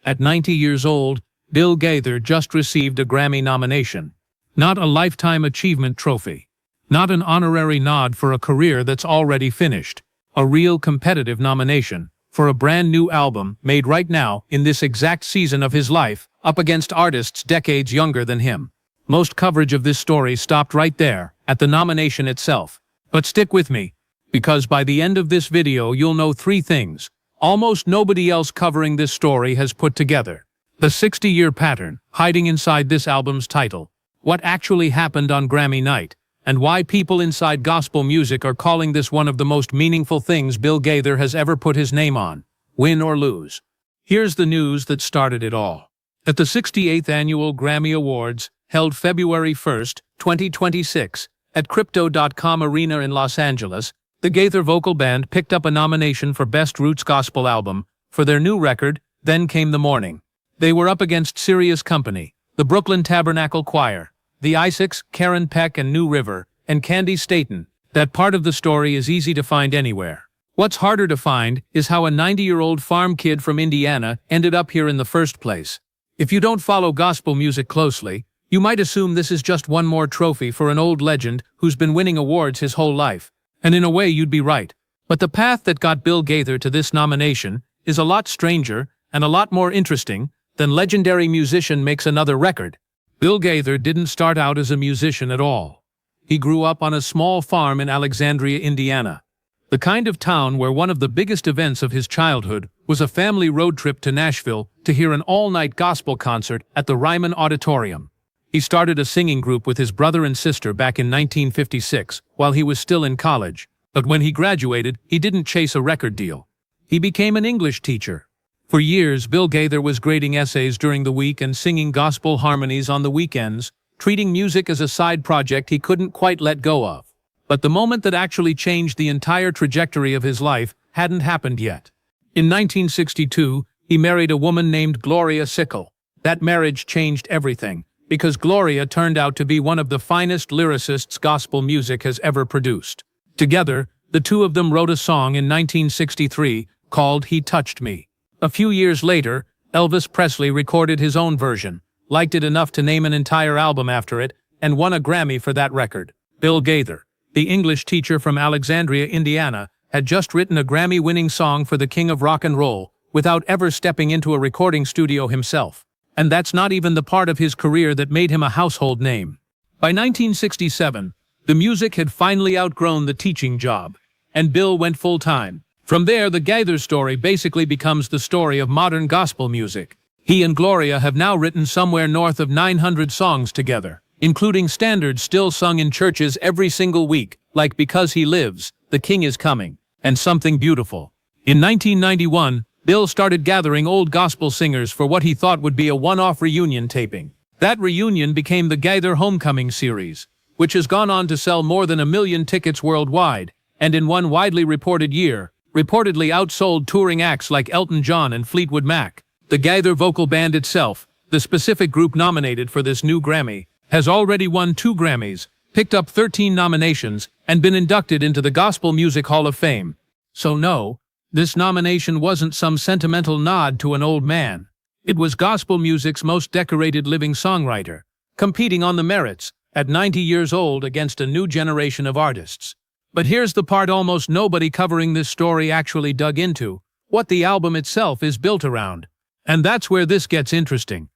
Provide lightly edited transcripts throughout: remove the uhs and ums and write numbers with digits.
At 90 years old, Bill Gaither just received a Grammy nomination. Not a Lifetime Achievement Trophy. Not an honorary nod for a career that's already finished. A real competitive nomination for a brand new album made right now in this exact season of his life, up against artists decades younger than him. Most coverage of this story stopped right there, at the nomination itself. But stick with me, because by the end of this video you'll know 3 things almost nobody else covering this story has put together. The 60-year pattern hiding inside this album's title. What actually happened on Grammy night, and why people inside gospel music are calling this one of the most meaningful things Bill Gaither has ever put his name on, win or lose. Here's the news that started it all. At the 68th Annual Grammy Awards, held February 1, 2026, at Crypto.com Arena in Los Angeles, the Gaither vocal band picked up a nomination for Best Roots Gospel Album for their new record, Then Came the Morning. They were up against Serious Company, the Brooklyn Tabernacle Choir, the Isaacs, Karen Peck and New River, and Candy Staton. That part of the story is easy to find anywhere. What's harder to find is how a 90-year-old farm kid from Indiana ended up here in the first place. If you don't follow gospel music closely, you might assume this is just one more trophy for an old legend who's been winning awards his whole life. And in a way you'd be right. But the path that got Bill Gaither to this nomination is a lot stranger and a lot more interesting than legendary musician makes another record. Bill Gaither didn't start out as a musician at all. He grew up on a small farm in Alexandria, Indiana. The kind of town where one of the biggest events of his childhood was a family road trip to Nashville to hear an all-night gospel concert at the Ryman Auditorium. He started a singing group with his brother and sister back in 1956 while he was still in college, but when he graduated, he didn't chase a record deal. He became an English teacher. For years, Bill Gaither was grading essays during the week and singing gospel harmonies on the weekends, treating music as a side project he couldn't quite let go of. But the moment that actually changed the entire trajectory of his life hadn't happened yet. In 1962, he married a woman named Gloria Sickle. That marriage changed everything, because Gloria turned out to be one of the finest lyricists gospel music has ever produced. Together, the two of them wrote a song in 1963 called He Touched Me. A few years later, Elvis Presley recorded his own version, liked it enough to name an entire album after it, and won a Grammy for that record. Bill Gaither, the English teacher from Alexandria, Indiana, had just written a Grammy-winning song for the king of rock and roll without ever stepping into a recording studio himself. And that's not even the part of his career that made him a household name. By 1967, the music had finally outgrown the teaching job, and Bill went full-time. From there, the Gaither story basically becomes the story of modern gospel music. He and Gloria have now written somewhere north of 900 songs together, including standards still sung in churches every single week, like Because He Lives, The King Is Coming, and Something Beautiful. In 1991, Bill started gathering old gospel singers for what he thought would be a one-off reunion taping. That reunion became the Gaither Homecoming series, which has gone on to sell more than 1 million tickets worldwide, and in one widely reported year, reportedly outsold touring acts like Elton John and Fleetwood Mac. The Gaither vocal band itself, the specific group nominated for this new Grammy, has already won 2 Grammys, picked up 13 nominations, and been inducted into the Gospel Music Hall of Fame. So no, this nomination wasn't some sentimental nod to an old man. It was gospel music's most decorated living songwriter, competing on the merits, at 90 years old against a new generation of artists. But here's the part almost nobody covering this story actually dug into, what the album itself is built around. And that's where this gets interesting.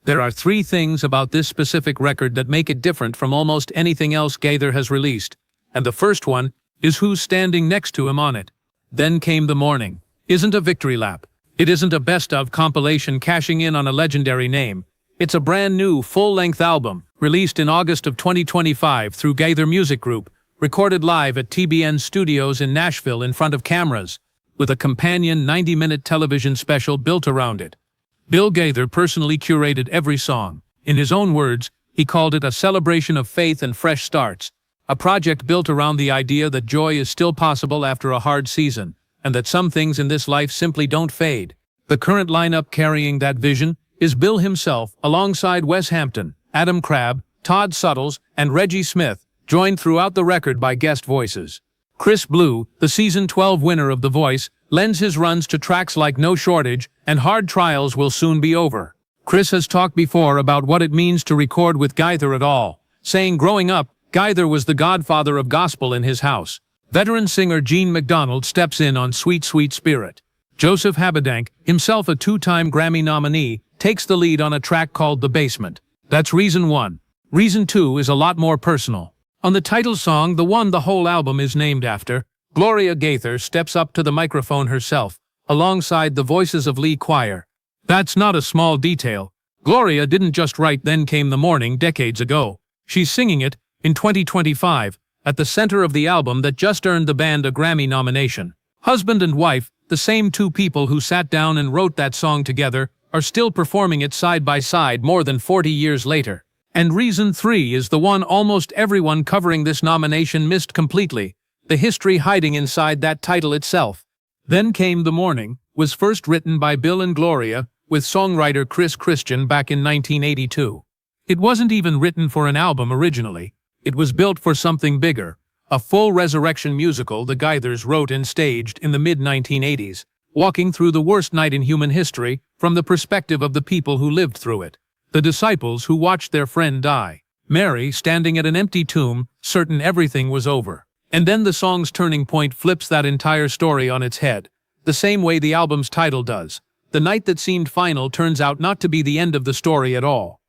There are 3 things about this specific record that make it different from almost anything else Gaither has released. And the first one is who's standing next to him on it. Then Came the Morning isn't a victory lap. It isn't a best-of compilation cashing in on a legendary name. It's a brand new, full-length album, released in August of 2025 through Gaither Music Group, recorded live at TBN Studios in Nashville in front of cameras, with a companion 90-minute television special built around it. Bill Gaither personally curated every song. In his own words, he called it a celebration of faith and fresh starts, a project built around the idea that joy is still possible after a hard season, and that some things in this life simply don't fade. The current lineup carrying that vision is Bill himself, alongside Wes Hampton, Adam Crabb, Todd Suttles, and Reggie Smith, joined throughout the record by guest voices. Chris Blue, the season 12 winner of The Voice, lends his runs to tracks like No Shortage and Hard Trials Will Soon Be Over. Chris has talked before about what it means to record with Gaither at all, saying growing up, Gaither was the godfather of gospel in his house. Veteran singer Gene MacDonald steps in on Sweet Sweet Spirit. Joseph Habedank, himself a two-time Grammy nominee, takes the lead on a track called The Basement. That's reason one. Reason two is a lot more personal. On the title song, the one the whole album is named after, Gloria Gaither steps up to the microphone herself, alongside the voices of Lee Choir. That's not a small detail. Gloria didn't just write Then Came the Morning decades ago. She's singing it, in 2025, at the center of the album that just earned the band a Grammy nomination. Husband and wife, the same two people who sat down and wrote that song together, are still performing it side by side more than 40 years later. And reason three is the one almost everyone covering this nomination missed completely, the history hiding inside that title itself. Then Came the Morning was first written by Bill and Gloria with songwriter Chris Christian back in 1982. It wasn't even written for an album originally. It was built for something bigger, a full resurrection musical the Gaithers wrote and staged in the mid-1980s, walking through the worst night in human history from the perspective of the people who lived through it. The disciples who watched their friend die. Mary standing at an empty tomb, certain everything was over. And then the song's turning point flips that entire story on its head, the same way the album's title does. The night that seemed final turns out not to be the end of the story at all.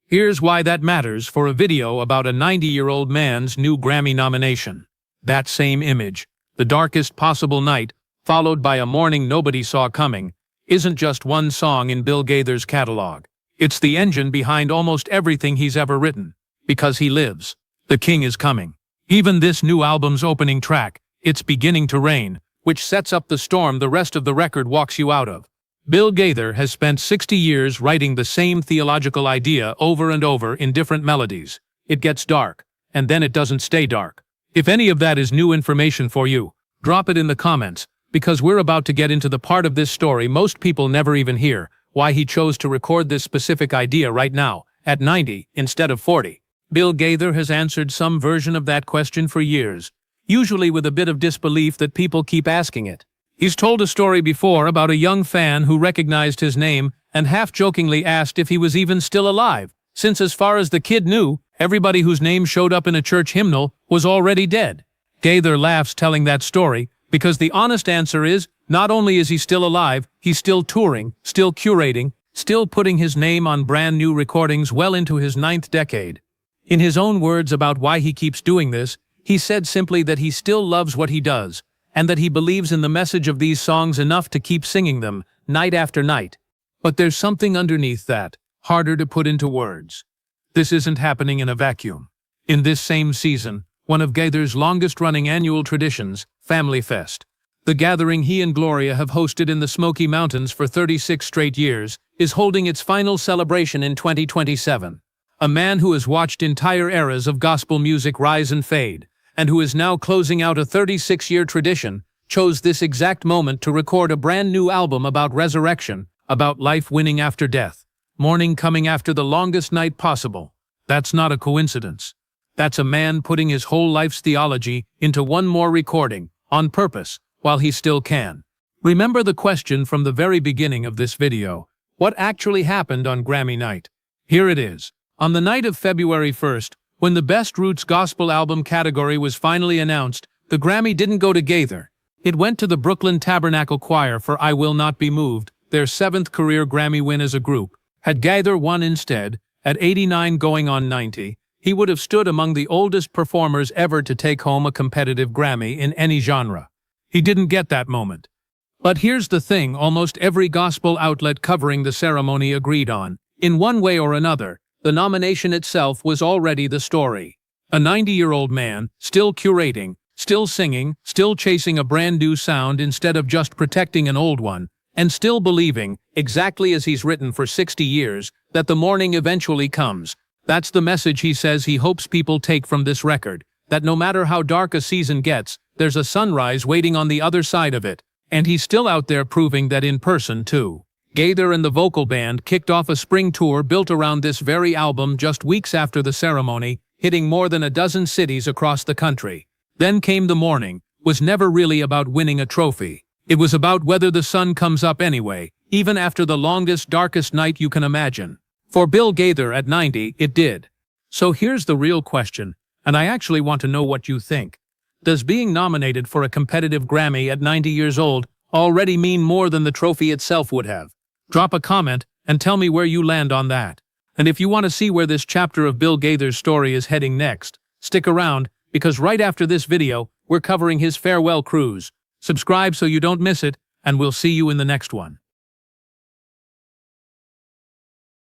Here's why that matters for a video about a 90-year-old man's new Grammy nomination. That same image, the darkest possible night, followed by a morning nobody saw coming, isn't just one song in Bill Gaither's catalog. It's the engine behind almost everything he's ever written. Because he lives. The King is coming. Even this new album's opening track, It's Beginning to Rain, which sets up the storm the rest of the record walks you out of. Bill Gaither has spent 60 years writing the same theological idea over and over in different melodies. It gets dark, and then it doesn't stay dark. If any of that is new information for you, drop it in the comments, because we're about to get into the part of this story most people never even hear, why he chose to record this specific idea right now, at 90 instead of 40. Bill Gaither has answered some version of that question for years, usually with a bit of disbelief that people keep asking it. He's told a story before about a young fan who recognized his name and half-jokingly asked if he was even still alive, since as far as the kid knew, everybody whose name showed up in a church hymnal was already dead. Gaither laughs telling that story, because the honest answer is, not only is he still alive, he's still touring, still curating, still putting his name on brand new recordings well into his 9th decade. In his own words about why he keeps doing this, he said simply that he still loves what he does, and that he believes in the message of these songs enough to keep singing them, night after night. But there's something underneath that, harder to put into words. This isn't happening in a vacuum. In this same season, one of Gaither's longest-running annual traditions, Family Fest, the gathering he and Gloria have hosted in the Smoky Mountains for 36 straight years, is holding its final celebration in 2027. A man who has watched entire eras of gospel music rise and fade, and who is now closing out a 36-year tradition, chose this exact moment to record a brand new album about resurrection, about life winning after death, morning coming after the longest night possible. That's not a coincidence. That's a man putting his whole life's theology into one more recording, on purpose, while he still can. Remember the question from the very beginning of this video. What actually happened on Grammy night? Here it is. On the night of February 1st, when the Best Roots Gospel Album category was finally announced, the Grammy didn't go to Gaither. It went to the Brooklyn Tabernacle Choir for I Will Not Be Moved, their 7th career Grammy win as a group. Had Gaither won instead, at 89 going on 90, he would have stood among the oldest performers ever to take home a competitive Grammy in any genre. He didn't get that moment. But here's the thing almost every gospel outlet covering the ceremony agreed on. In one way or another, the nomination itself was already the story. A 90-year-old man, still curating, still singing, still chasing a brand new sound instead of just protecting an old one, and still believing, exactly as he's written for 60 years, that the morning eventually comes. That's the message he says he hopes people take from this record, that no matter how dark a season gets, there's a sunrise waiting on the other side of it, and he's still out there proving that in person too. Gaither and the vocal band kicked off a spring tour built around this very album just weeks after the ceremony, hitting more than a dozen cities across the country. Then Came the Morning was never really about winning a trophy. It was about whether the sun comes up anyway, even after the longest, darkest night you can imagine. For Bill Gaither at 90, it did. So here's the real question, and I actually want to know what you think. Does being nominated for a competitive Grammy at 90 years old already mean more than the trophy itself would have? Drop a comment and tell me where you land on that. And if you want to see where this chapter of Bill Gaither's story is heading next, stick around, because right after this video, we're covering his farewell cruise. Subscribe so you don't miss it, and we'll see you in the next one.